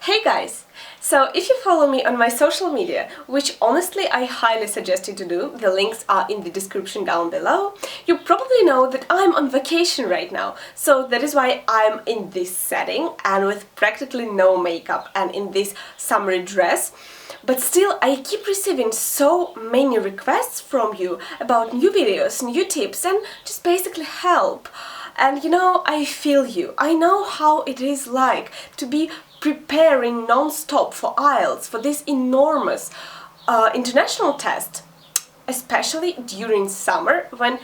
Hey guys! So if you follow me on my social media, which honestly I highly suggest you to do, the links are in the description down below, you probably know that I'm on vacation right now. So that is why I'm in this setting and with practically no makeup and in this summery dress. But still, I keep receiving so many requests from you about new videos, new tips and just basically help. And you know, I feel you. I know how it is like to be preparing non-stop for IELTS, for this enormous international test, especially during summer when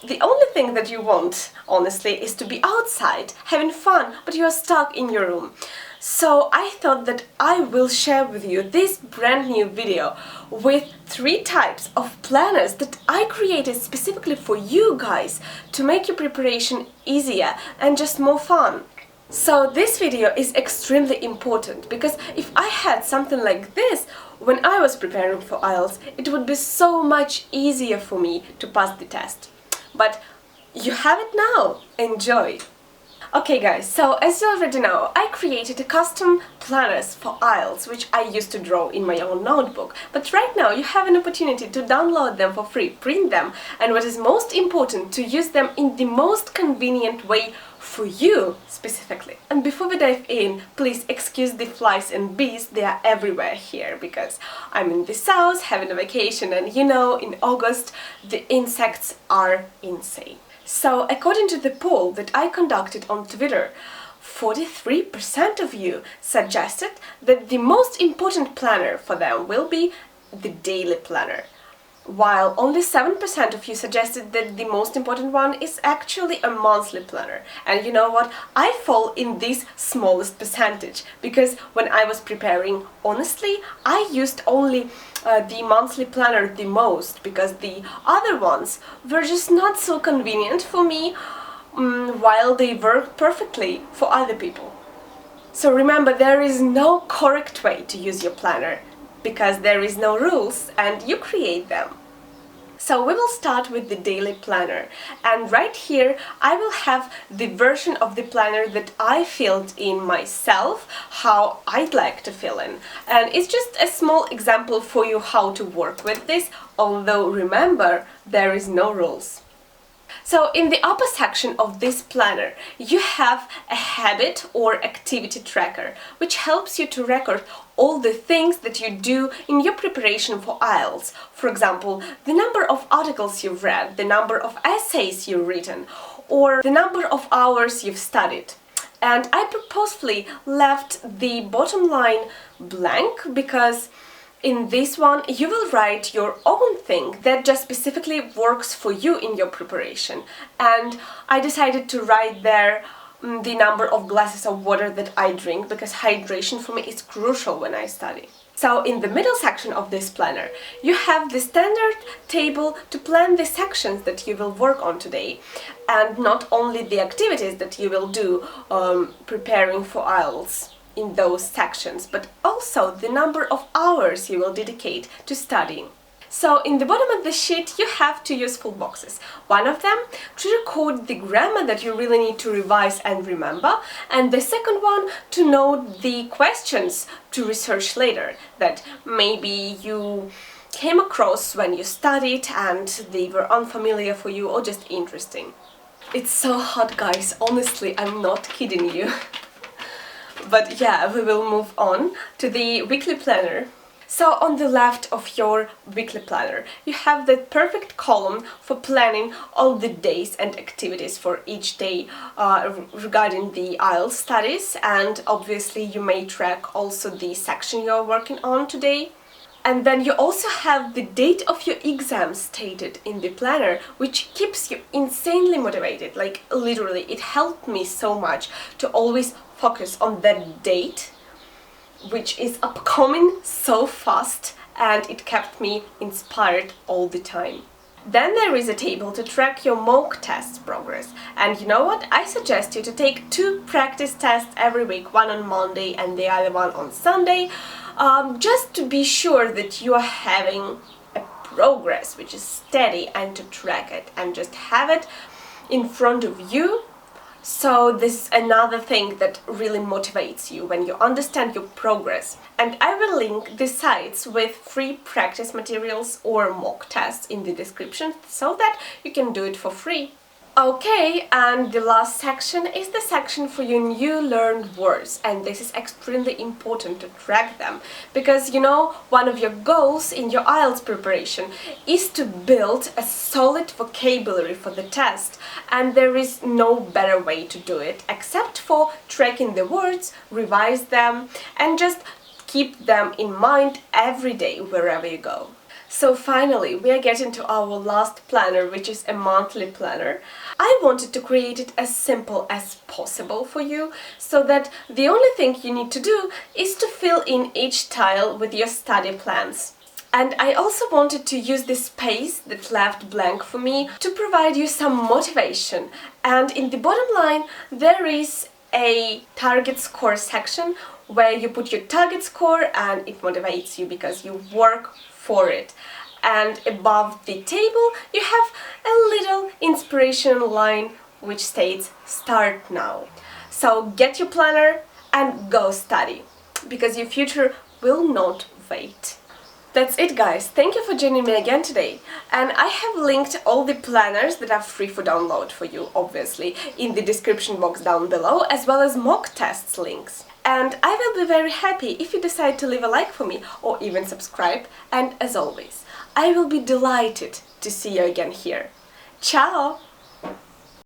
the only thing that you want, honestly, is to be outside, having fun, but you are stuck in your room. So I thought that I will share with you this brand new video with 3 types of planners that I created specifically for you guys to make your preparation easier and just more fun. So this video is extremely important because if I had something like this when I was preparing for IELTS, it would be so much easier for me to pass the test. But you have it now. Enjoy! Okay guys, so as you already know, I created a custom planners for IELTS, which I used to draw in my own notebook. But right now you have an opportunity to download them for free, print them, and what is most important, to use them in the most convenient way for you specifically. And before we dive in, please excuse the flies and bees, they are everywhere here because I'm in the south having a vacation and you know, in August the insects are insane. So according to the poll that I conducted on Twitter, 43% of you suggested that the most important planner for them will be the daily planner, while only 7% of you suggested that the most important one is actually a monthly planner. And you know what? I fall in this smallest percentage because when I was preparing, honestly, I used only the monthly planner the most because the other ones were just not so convenient for me, while they work perfectly for other people. So remember, there is no correct way to use your planner because there is no rules and you create them. So we will start with the daily planner, and right here I will have the version of the planner that I filled in myself, how I'd like to fill in. And it's just a small example for you how to work with this, although remember, there is no rules. So in the upper section of this planner, you have a habit or activity tracker, which helps you to record all the things that you do in your preparation for IELTS. For example, the number of articles you've read, the number of essays you've written, or the number of hours you've studied. And I purposefully left the bottom line blank because in this one, you will write your own thing that just specifically works for you in your preparation. And I decided to write there the number of glasses of water that I drink because hydration for me is crucial when I study. So in the middle section of this planner, you have the standard table to plan the sections that you will work on today. And not only the activities that you will do preparing for IELTS in those sections, but also the number of hours you will dedicate to studying. So in the bottom of the sheet you have 2 useful boxes. One of them to record the grammar that you really need to revise and remember, and the second one to note the questions to research later that maybe you came across when you studied and they were unfamiliar for you or just interesting. It's so hot guys, honestly, I'm not kidding you. But yeah, we will move on to the weekly planner. So on the left of your weekly planner, you have the perfect column for planning all the days and activities for each day regarding the IELTS studies, and obviously you may track also the section you're working on today. And then you also have the date of your exam stated in the planner, which keeps you insanely motivated. Like literally, it helped me so much to always focus on that date, which is upcoming so fast, and it kept me inspired all the time. Then there is a table to track your mock test progress. And you know what? I suggest you to take 2 practice tests every week, one on Monday and the other one on Sunday, just to be sure that you are having a progress which is steady, and to track it and just have it in front of you So this is another thing that really motivates you when you understand your progress. And I will link the sites with free practice materials or mock tests in the description so that you can do it for free. Okay, and the last section is the section for your new learned words, and this is extremely important to track them because one of your goals in your IELTS preparation is to build a solid vocabulary for the test, and there is no better way to do it except for tracking the words, revise them, and just keep them in mind every day wherever you go. So finally, we are getting to our last planner, which is a monthly planner. I wanted to create it as simple as possible for you, so that the only thing you need to do is to fill in each tile with your study plans. And I also wanted to use this space that left blank for me to provide you some motivation. And in the bottom line, there is a target score section where you put your target score and it motivates you because you work for it. And above the table you have a little inspirational line which states "Start now." So get your planner and go study, because your future will not wait. That's it, guys. Thank you for joining me again today. And I have linked all the planners that are free for download for you, obviously, in the description box down below, as well as mock tests links. And I will be very happy if you decide to leave a like for me or even subscribe. And as always, I will be delighted to see you again here. Ciao!